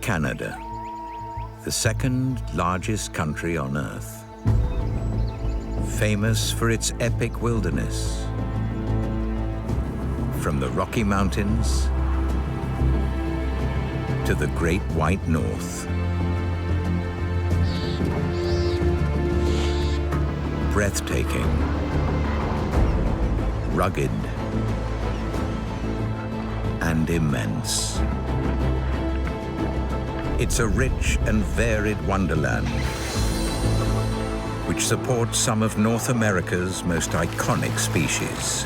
Canada, the second largest country on Earth, famous for its epic wilderness. From the Rocky Mountains to the Great White North. Breathtaking, rugged, and immense. It's a rich and varied wonderland which supports some of North America's most iconic species.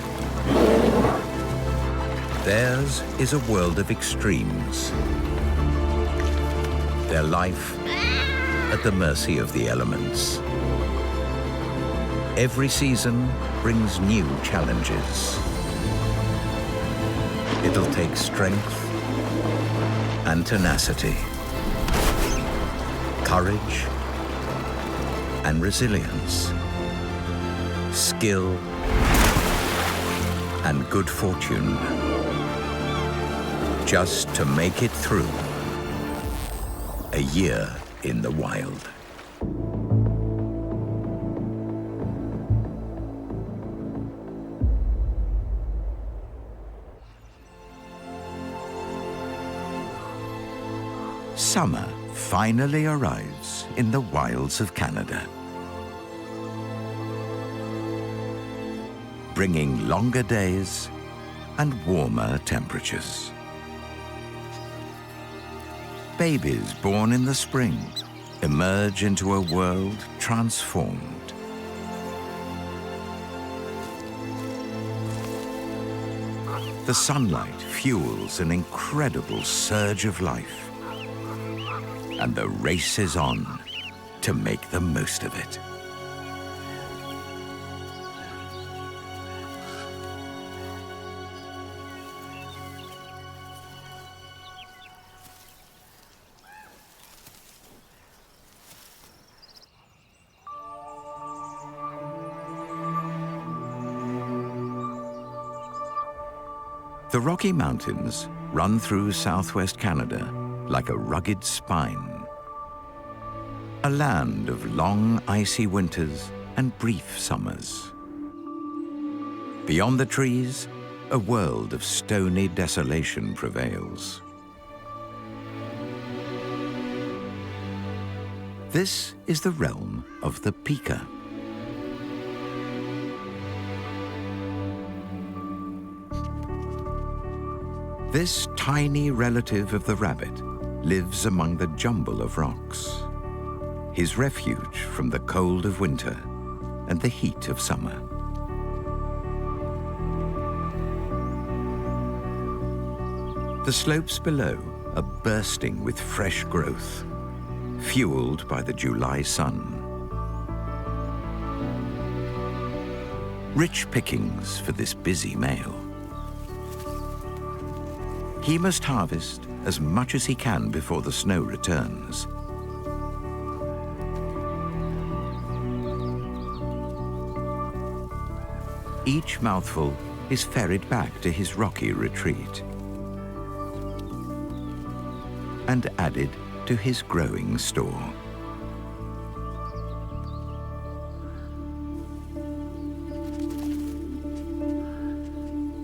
Theirs is a world of extremes. Their life at the mercy of the elements. Every season brings new challenges. It'll take strength and tenacity, courage and resilience, skill and good fortune, just to make it through a year in the wild. Summer finally arrives in the wilds of Canada, bringing longer days and warmer temperatures. Babies born in the spring emerge into a world transformed. The sunlight fuels an incredible surge of life, and the race is on to make the most of it. The Rocky Mountains run through southwest Canada like a rugged spine. A land of long, icy winters and brief summers. Beyond the trees, a world of stony desolation prevails. This is the realm of the pika. This tiny relative of the rabbit lives among the jumble of rocks, his refuge from the cold of winter and the heat of summer. The slopes below are bursting with fresh growth, fueled by the July sun. Rich pickings for this busy male. He must harvest as much as he can before the snow returns. Each mouthful is ferried back to his rocky retreat and added to his growing store.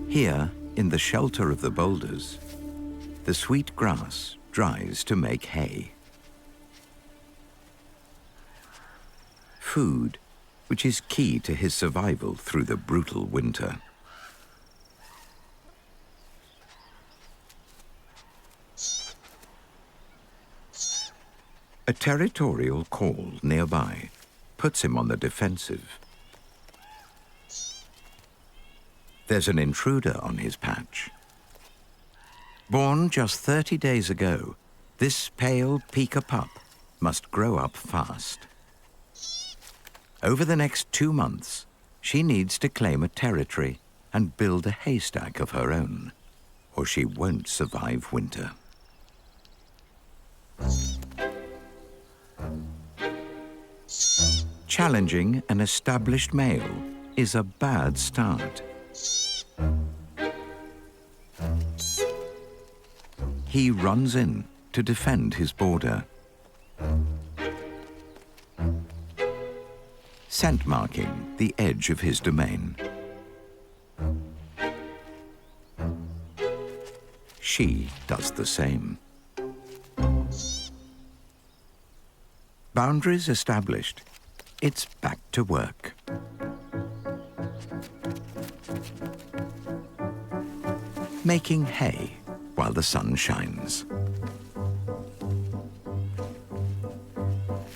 Here, in the shelter of the boulders, the sweet grass dries to make hay. Food, which is key to his survival through the brutal winter. A territorial call nearby puts him on the defensive. There's an intruder on his patch. Born just 30 days ago, this pale pika pup must grow up fast. Over the next 2 months, she needs to claim a territory and build a haystack of her own, or she won't survive winter. Challenging an established male is a bad start. He runs in to defend his border. Scent marking the edge of his domain. She does the same. Boundaries established, it's back to work. Making hay while the sun shines.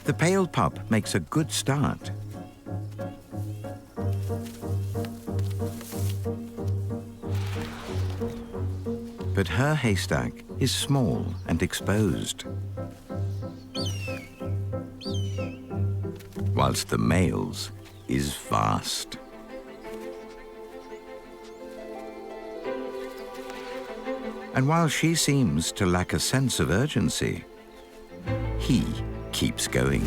The pale pup makes a good start. But her haystack is small and exposed, whilst the male's is vast. And while she seems to lack a sense of urgency, he keeps going.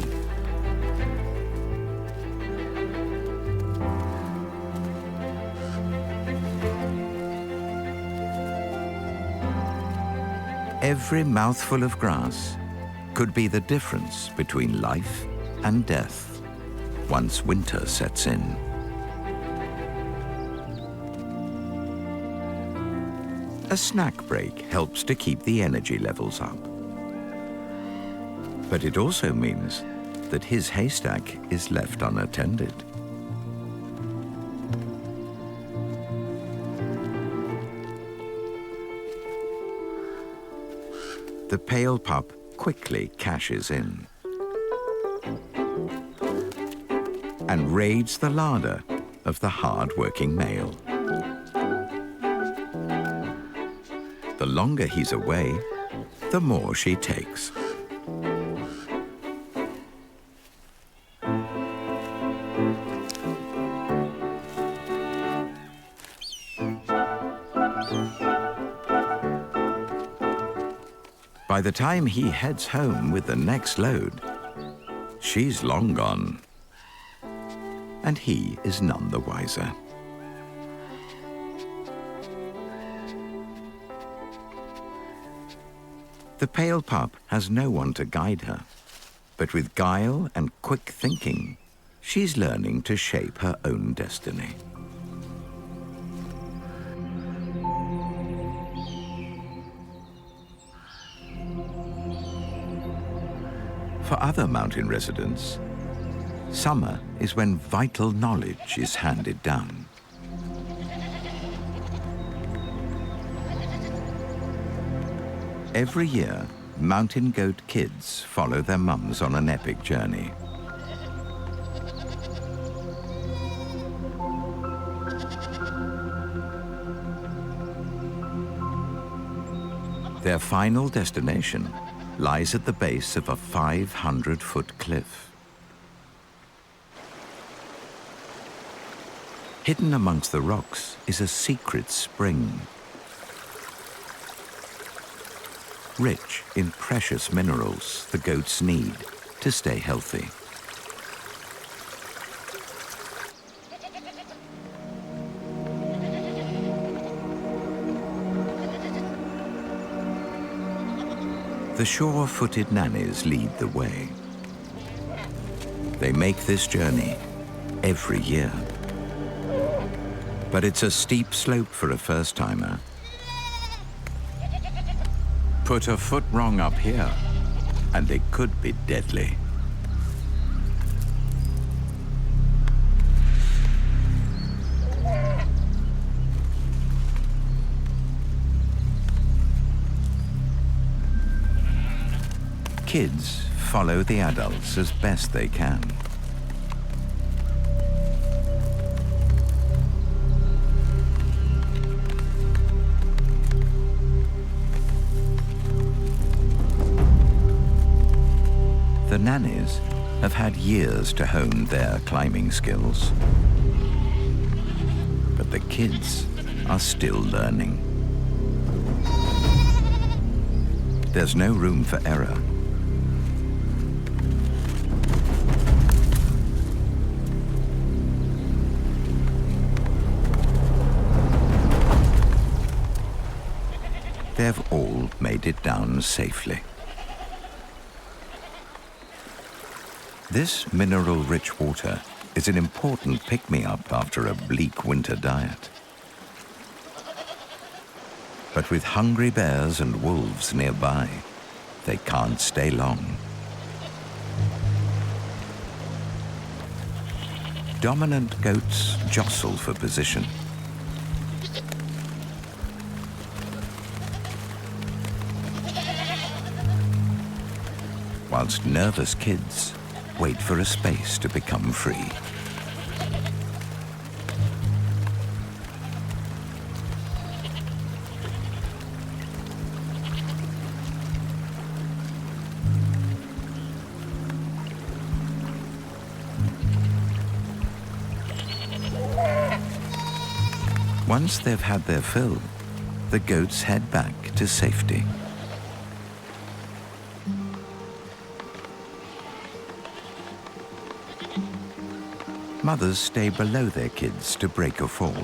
Every mouthful of grass could be the difference between life and death once winter sets in. A snack break helps to keep the energy levels up. But it also means that his haystack is left unattended. The pale pup quickly cashes in and raids the larder of the hard-working male. The longer he's away, the more she takes. By the time he heads home with the next load, she's long gone, and he is none the wiser. The pale pup has no one to guide her, but with guile and quick thinking, she's learning to shape her own destiny. For other mountain residents, summer is when vital knowledge is handed down. Every year, mountain goat kids follow their mums on an epic journey. Their final destination lies at the base of a 500-foot cliff. Hidden amongst the rocks is a secret spring, rich in precious minerals the goats need to stay healthy. The sure-footed nannies lead the way. They make this journey every year. But it's a steep slope for a first-timer. Put a foot wrong up here, and it could be deadly. Kids follow the adults as best they can. The nannies have had years to hone their climbing skills, but the kids are still learning. There's no room for error. They've all made it down safely. This mineral-rich water is an important pick-me-up after a bleak winter diet. But with hungry bears and wolves nearby, they can't stay long. Dominant goats jostle for position. Whilst nervous kids wait for a space to become free. Once they've had their fill, the goats head back to safety. Mothers stay below their kids to break a fall.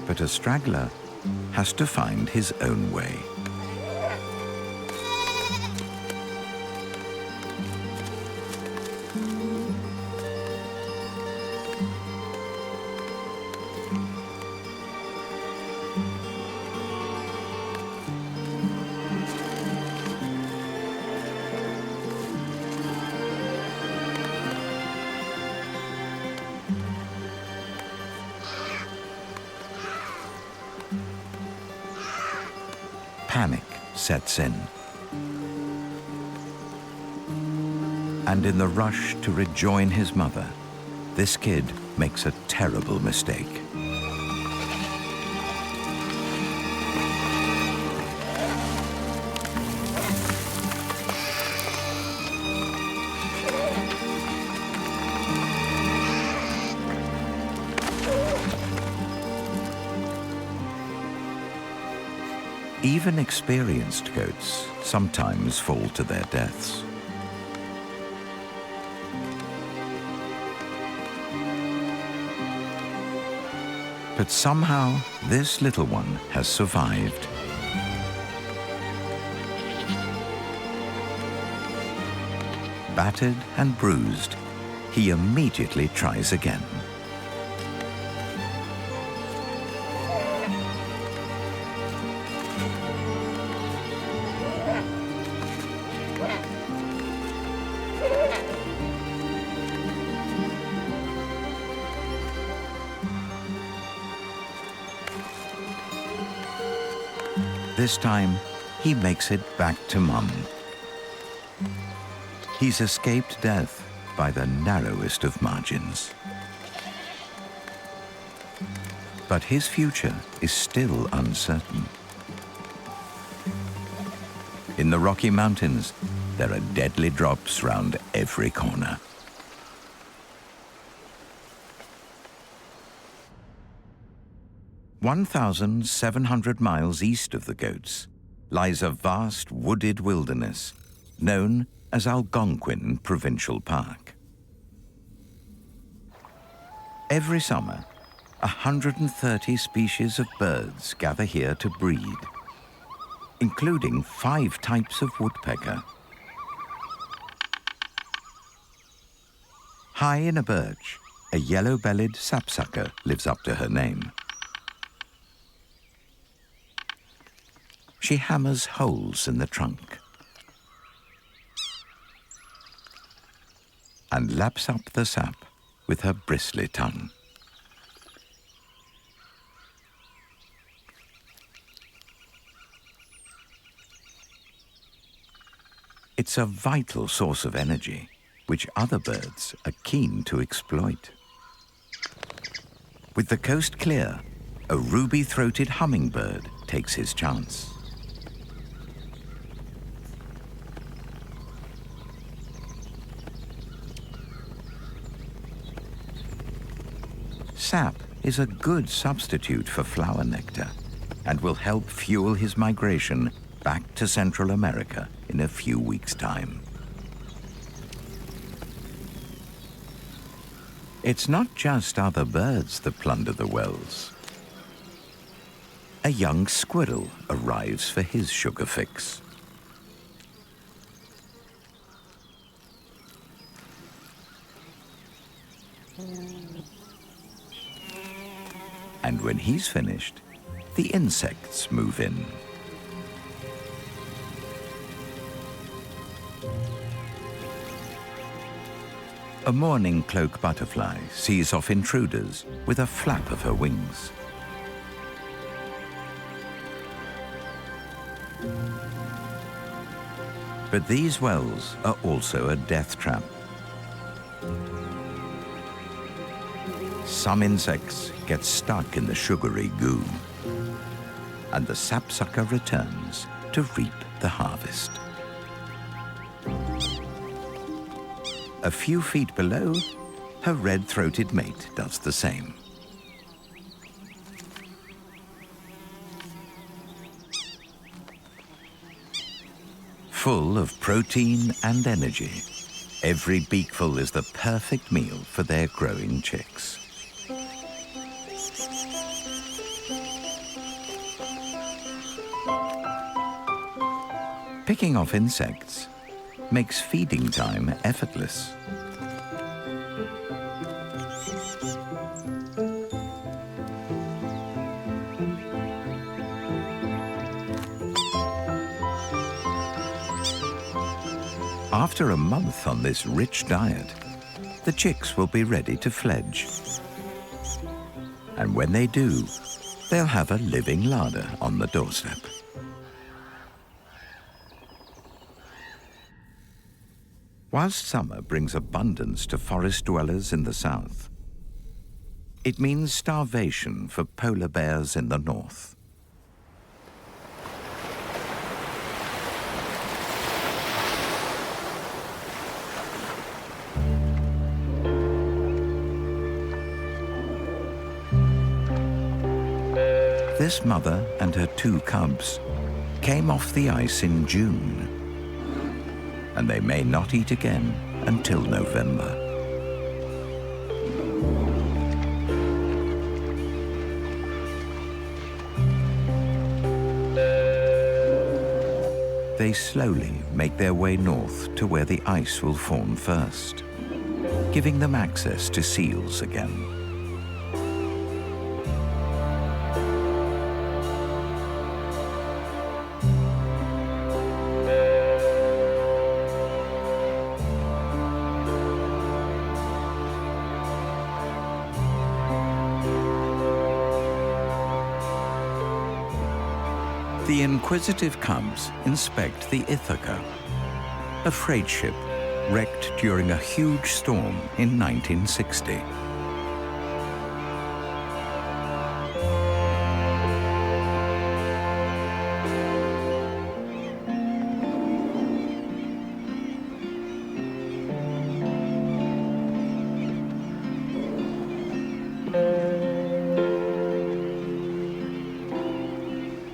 But a straggler has to find his own way. Panic sets in. And in the rush to rejoin his mother, this kid makes a terrible mistake. Even experienced goats sometimes fall to their deaths. But somehow, this little one has survived. Battered and bruised, he immediately tries again. This time, he makes it back to Mum. He's escaped death by the narrowest of margins. But his future is still uncertain. In the Rocky Mountains, there are deadly drops round every corner. "1,700 miles east of the goats lies a vast wooded wilderness known as Algonquin Provincial Park. Every summer, 130 species of birds gather here to breed, including 5 types of woodpecker. High in a birch, a yellow-bellied sapsucker lives up to her name. She hammers holes in the trunk and laps up the sap with her bristly tongue. It's a vital source of energy, which other birds are keen to exploit. With the coast clear, a ruby-throated hummingbird takes his chance. Sap is a good substitute for flower nectar and will help fuel his migration back to Central America in a few weeks' time. It's not just other birds that plunder the wells. a young squirrel arrives for his sugar fix. And when he's finished, the insects move in. A mourning cloak butterfly sees off intruders with a flap of her wings. But these wells are also a death trap. Some insects get stuck in the sugary goo, and the sapsucker returns to reap the harvest. A few feet below, her red-throated mate does the same. Full of protein and energy, every beakful is the perfect meal for their growing chicks. Picking off insects makes feeding time effortless. After a month on this rich diet, the chicks will be ready to fledge. And when they do, they'll have a living larder on the doorstep. Whilst summer brings abundance to forest dwellers in the south, it means starvation for polar bears in the north. This mother and her 2 cubs came off the ice in June, and they may not eat again until November. They slowly make their way north to where the ice will form first, giving them access to seals again. The inquisitive cubs inspect the Ithaca, a freight ship wrecked during a huge storm in 1960.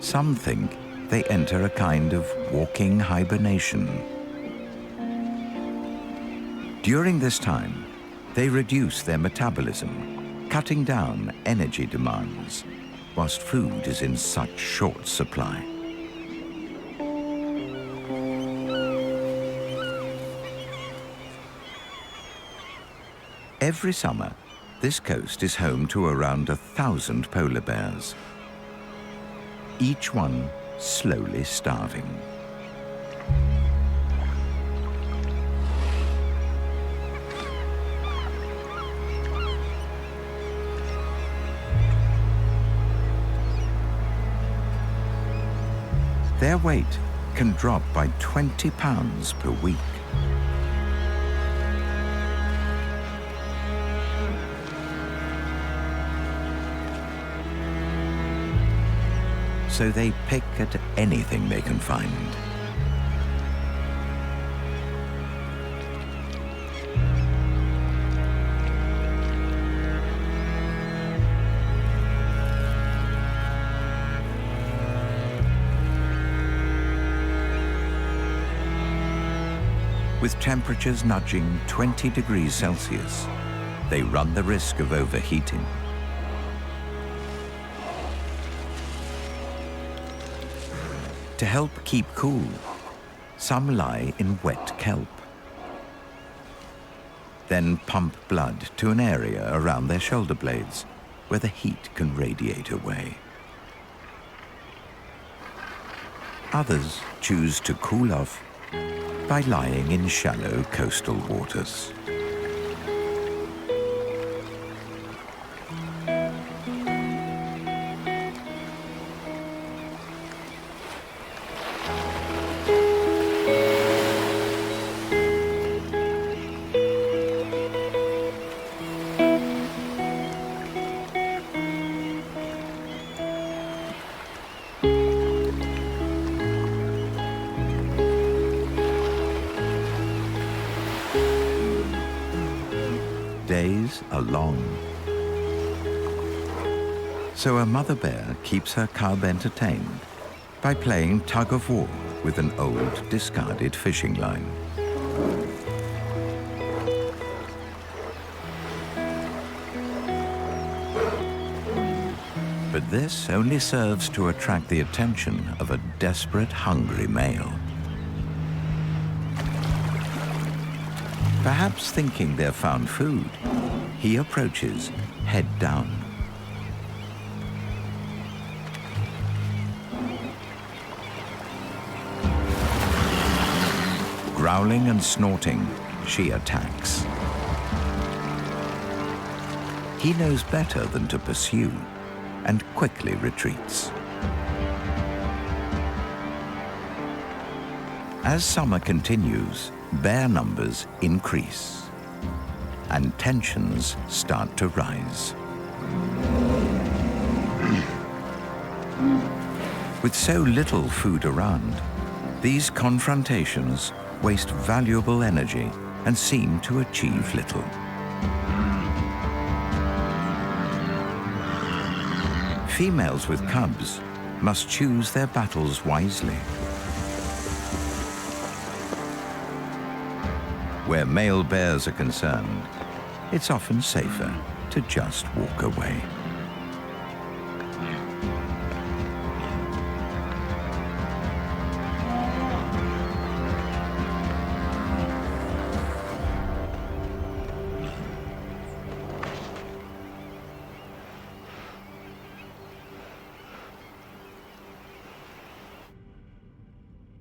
Some think they enter a kind of walking hibernation. During this time, they reduce their metabolism, cutting down energy demands, whilst food is in such short supply. Every summer, this coast is home to around 1,000 polar bears, each one slowly starving. Their weight can drop by 20 pounds per week. So they pick at anything they can find. With temperatures nudging 20 degrees Celsius, they run the risk of overheating. To help keep cool, some lie in wet kelp, then pump blood to an area around their shoulder blades where the heat can radiate away. Others choose to cool off by lying in shallow coastal waters. Days are long. So a mother bear keeps her cub entertained by playing tug of war with an old discarded fishing line. But this only serves to attract the attention of a desperate, hungry male. Perhaps thinking they've found food, he approaches, head down. Growling and snorting, she attacks. He knows better than to pursue and quickly retreats. As summer continues, bear numbers increase and tensions start to rise. With so little food around, these confrontations waste valuable energy and seem to achieve little. Females with cubs must choose their battles wisely. Where male bears are concerned, it's often safer to just walk away.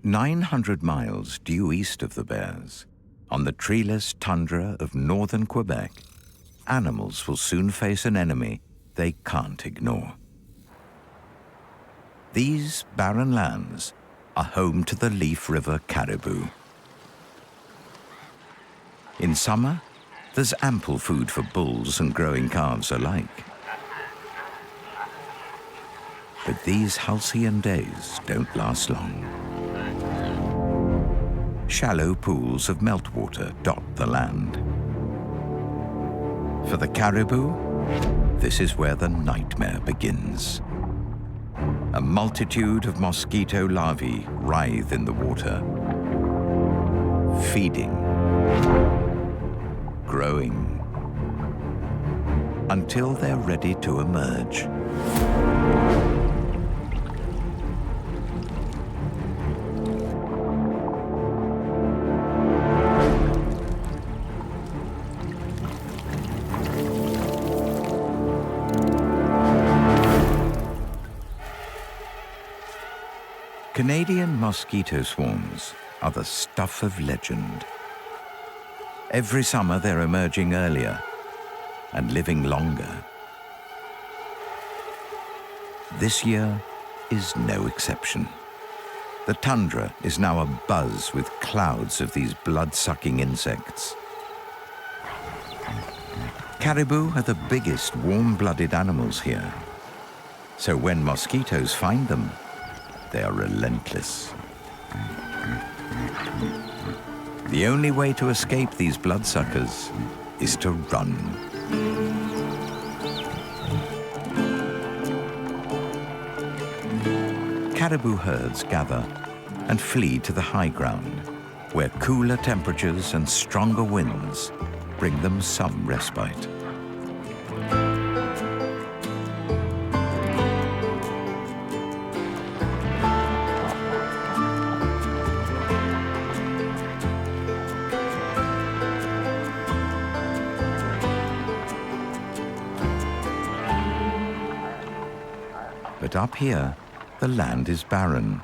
"900 miles due east of the bears, on the treeless tundra of northern Quebec, animals will soon face an enemy they can't ignore. These barren lands are home to the Leaf River caribou. In summer, there's ample food for bulls and growing calves alike. But these halcyon days don't last long. Shallow pools of meltwater dot the land. For the caribou, this is where the nightmare begins. A multitude of mosquito larvae writhe in the water, feeding, growing, until they're ready to emerge. Canadian mosquito swarms are the stuff of legend. Every summer they're emerging earlier and living longer. This year is no exception. The tundra is now abuzz with clouds of these blood-sucking insects. Caribou are the biggest warm-blooded animals here. So when mosquitoes find them, they are relentless. The only way to escape these bloodsuckers is to run. Caribou herds gather and flee to the high ground, where cooler temperatures and stronger winds bring them some respite. But up here, the land is barren.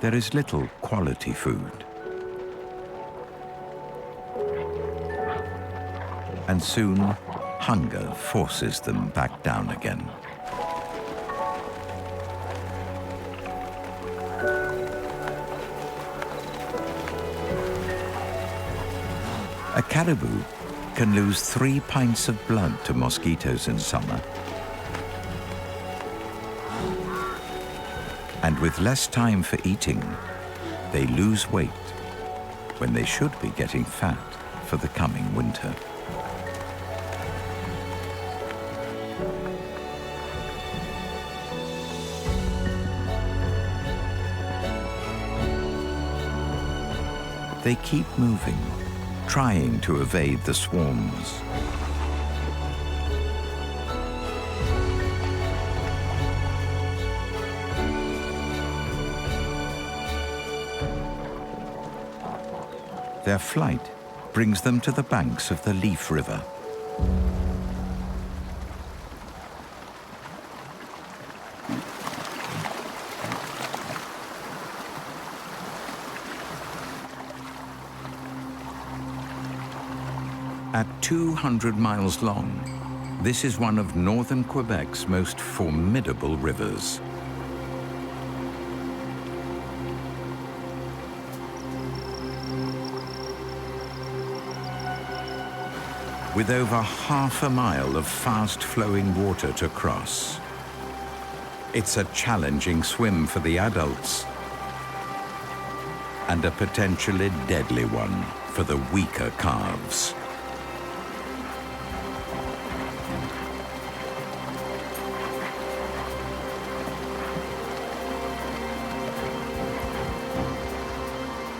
There is little quality food. And soon, hunger forces them back down again. A caribou can lose 3 pints of blood to mosquitoes in summer. And with less time for eating, they lose weight when they should be getting fat for the coming winter. They keep moving, trying to evade the swarms. Their flight brings them to the banks of the Leaf River. At 200 miles long, this is one of northern Quebec's most formidable rivers. With over half a mile of fast-flowing water to cross. It's a challenging swim for the adults and a potentially deadly one for the weaker calves.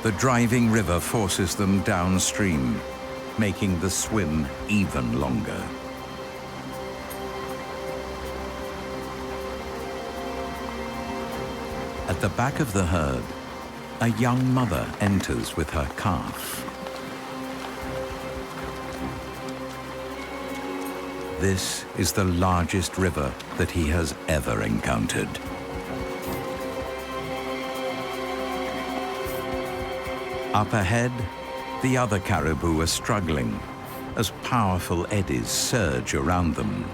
The driving river forces them downstream, making the swim even longer. At the back of the herd, a young mother enters with her calf. This is the largest river that he has ever encountered. Up ahead, the other caribou are struggling as powerful eddies surge around them.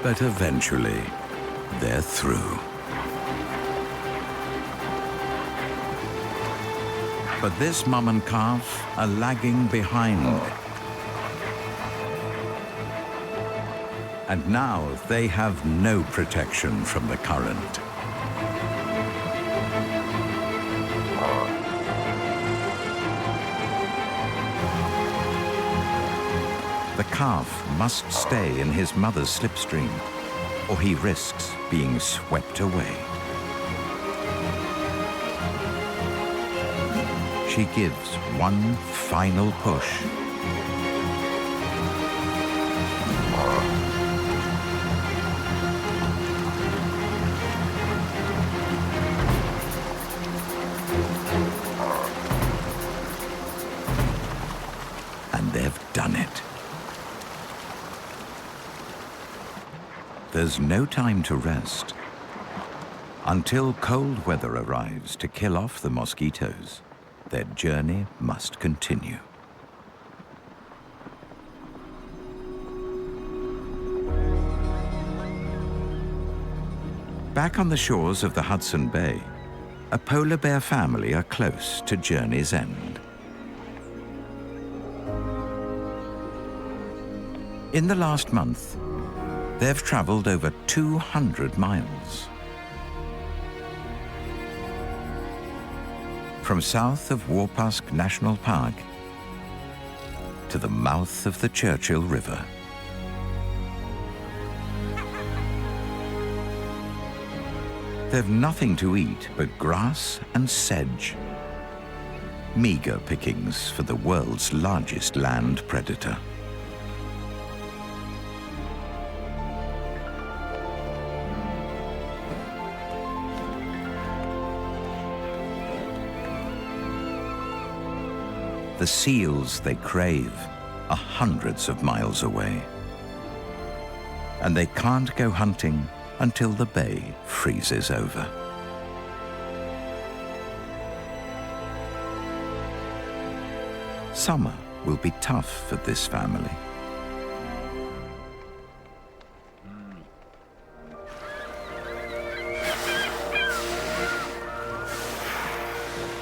But eventually, they're through. But this mum and calf are lagging behind. And now they have no protection from the current. The calf must stay in his mother's slipstream, or he risks being swept away. She gives one final push. And they've done it. There's no time to rest. Until cold weather arrives to kill off the mosquitoes, their journey must continue. Back on the shores of the Hudson Bay, a polar bear family are close to journey's end. In the last month, they've traveled over 200 miles. From south of Warpask National Park to the mouth of the Churchill River. They've nothing to eat but grass and sedge. Meager pickings for the world's largest land predator. The seals they crave are hundreds of miles away. And they can't go hunting until the bay freezes over. Summer will be tough for this family.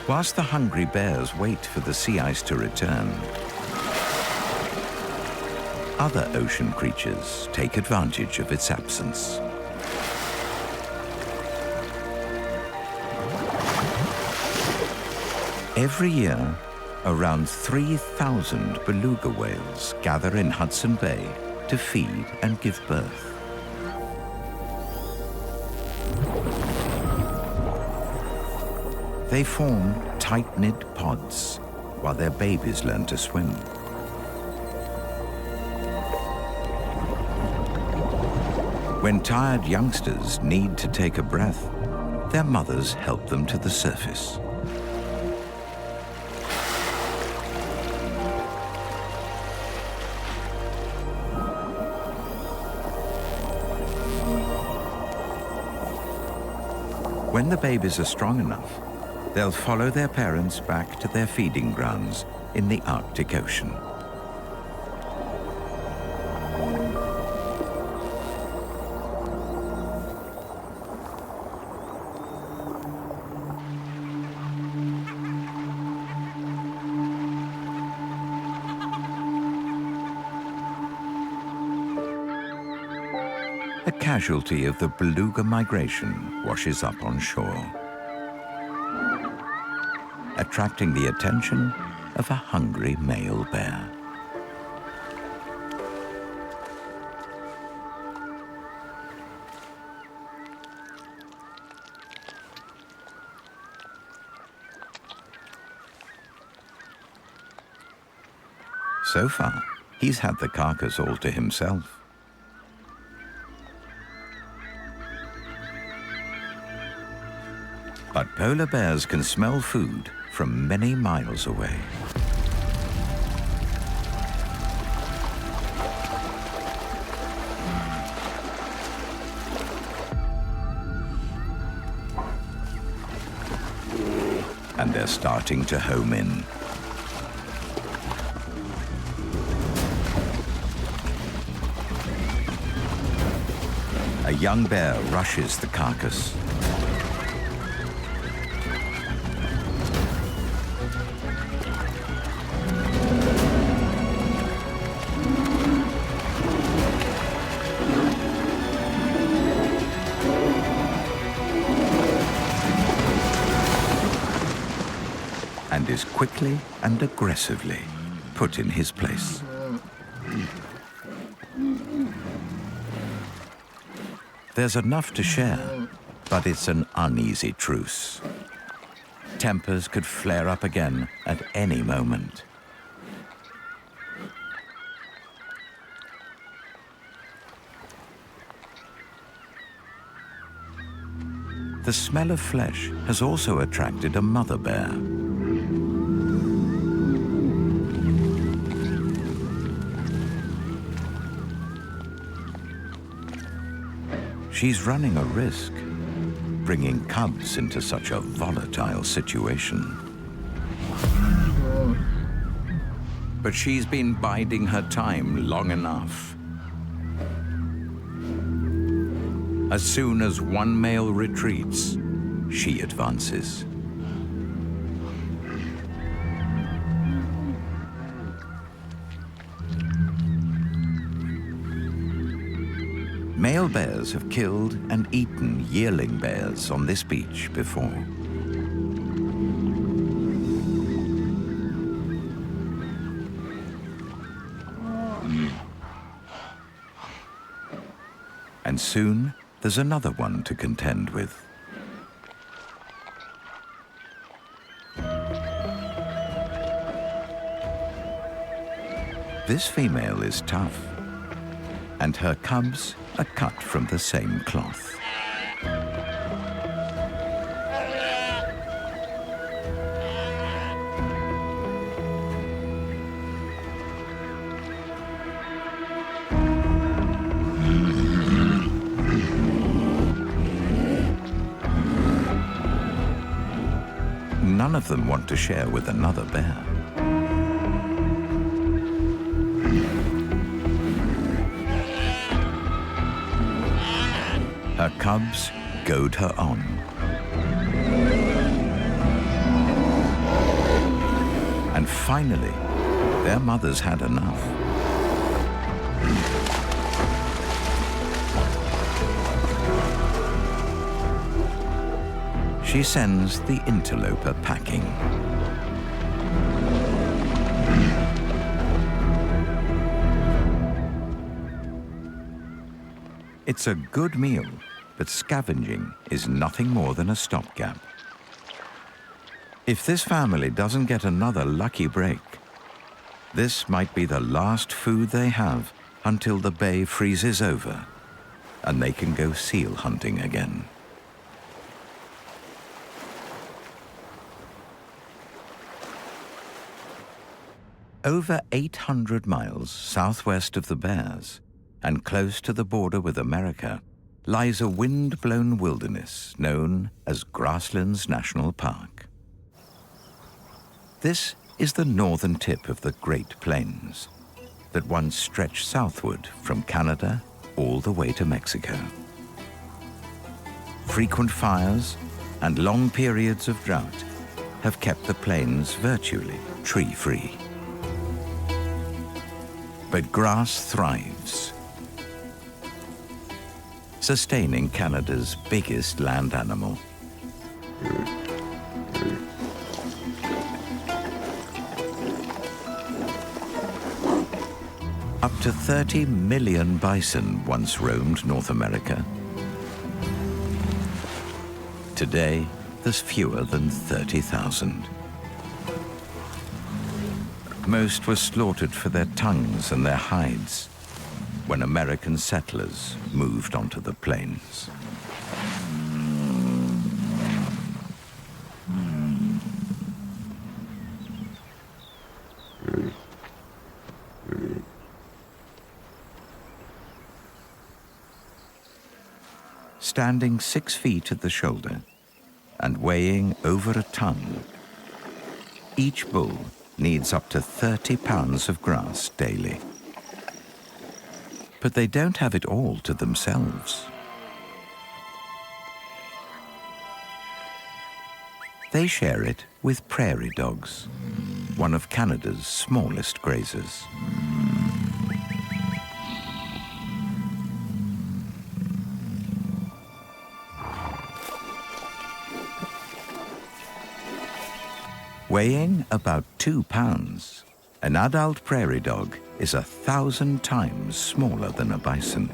Whilst the hungry bears wait for the sea ice to return, other ocean creatures take advantage of its absence. Every year, around 3,000 beluga whales gather in Hudson Bay to feed and give birth. They form tight-knit pods while their babies learn to swim. When tired youngsters need to take a breath, their mothers help them to the surface. When the babies are strong enough, they'll follow their parents back to their feeding grounds in the Arctic Ocean. A casualty of the beluga migration washes up on shore, attracting the attention of a hungry male bear. So far, he's had the carcass all to himself. But polar bears can smell food from many miles away. And they're starting to home in. A young bear rushes the carcass. And is quickly and aggressively put in his place. There's enough to share, but it's an uneasy truce. Tempers could flare up again at any moment. The smell of flesh has also attracted a mother bear. She's running a risk, bringing cubs into such a volatile situation. But she's been biding her time long enough. As soon as one male retreats, she advances. Male bears have killed and eaten yearling bears on this beach before. And soon, there's another one to contend with. This female is tough, and her cubs are cut from the same cloth. None of them want to share with another bear. Her cubs goad her on. And finally, their mother's had enough. She sends the interloper packing. It's a good meal, but scavenging is nothing more than a stopgap. If this family doesn't get another lucky break, this might be the last food they have until the bay freezes over and they can go seal hunting again. Over 800 miles southwest of the Bears, and close to the border with America, lies a wind-blown wilderness known as Grasslands National Park. This is the northern tip of the Great Plains that once stretched southward from Canada all the way to Mexico. Frequent fires and long periods of drought have kept the plains virtually tree-free. But grass thrives, sustaining Canada's biggest land animal. Up to 30 million bison once roamed North America. Today, there's fewer than 30,000. Most were slaughtered for their tongues and their hides when American settlers moved onto the plains. Standing 6 feet at the shoulder and weighing over a ton, each bull needs up to 30 pounds of grass daily. But they don't have it all to themselves. They share it with prairie dogs, one of Canada's smallest grazers. Weighing about 2 pounds, an adult prairie dog is 1,000 times smaller than a bison.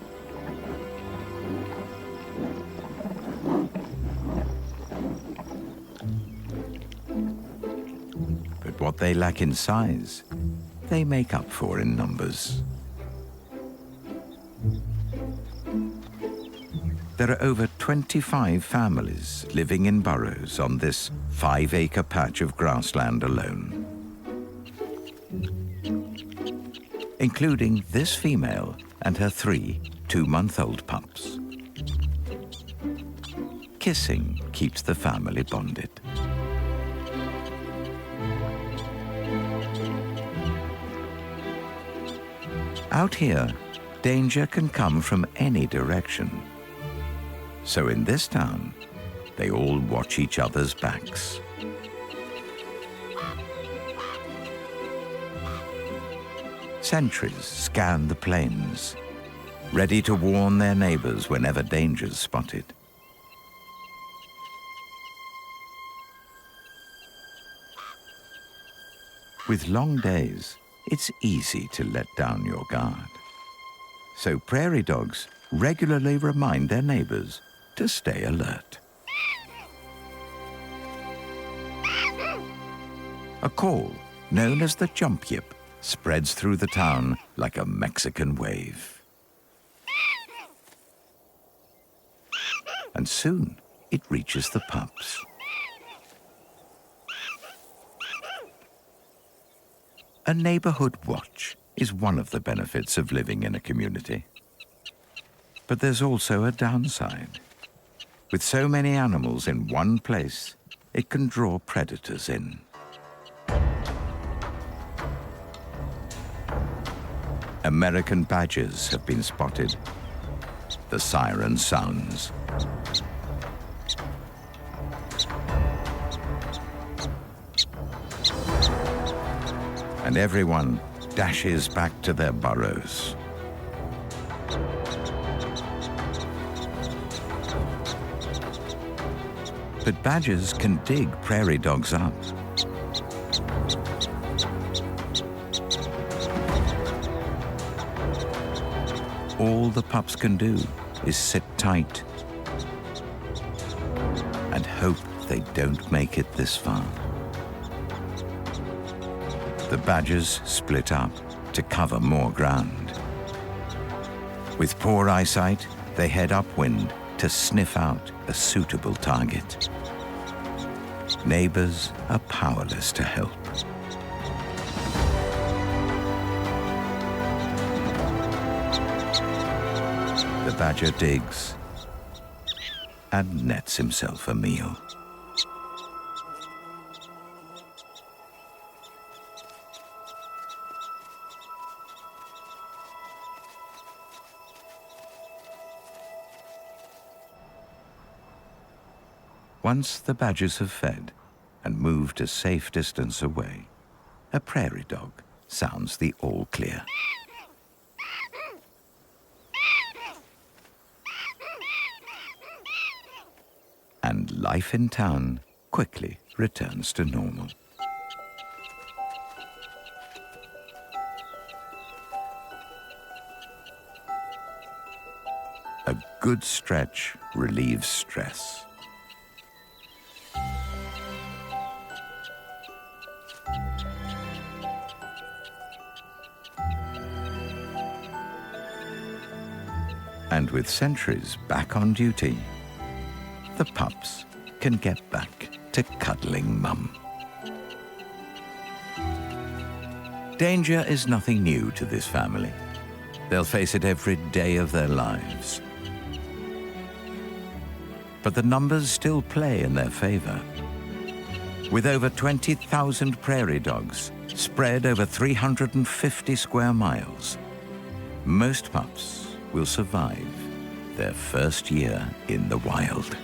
But what they lack in size, they make up for in numbers. There are over 25 families living in burrows on this 5-acre patch of grassland alone, including this female and her 3 two-month-old pups. Kissing keeps the family bonded. Out here, danger can come from any direction. So in this town, they all watch each other's backs. Sentries scan the plains, ready to warn their neighbors whenever danger's spotted. With long days, it's easy to let down your guard. So prairie dogs regularly remind their neighbors to stay alert. A call, known as the jump yip, spreads through the town like a Mexican wave. And soon it reaches the pups. A neighborhood watch is one of the benefits of living in a community. But there's also a downside. With so many animals in one place, it can draw predators in. American badgers have been spotted. The siren sounds. And everyone dashes back to their burrows. But badgers can dig prairie dogs up. All the pups can do is sit tight and hope they don't make it this far. The badgers split up to cover more ground. With poor eyesight, they head upwind to sniff out a suitable target. Neighbors are powerless to help. The badger digs and nets himself a meal. Once the badgers have fed and moved a safe distance away, a prairie dog sounds the all clear. And life in town quickly returns to normal. A good stretch relieves stress. And with sentries back on duty, the pups can get back to cuddling mum. Danger is nothing new to this family. They'll face it every day of their lives. But the numbers still play in their favor. With over 20,000 prairie dogs spread over 350 square miles, most pups will survive their first year in the wild.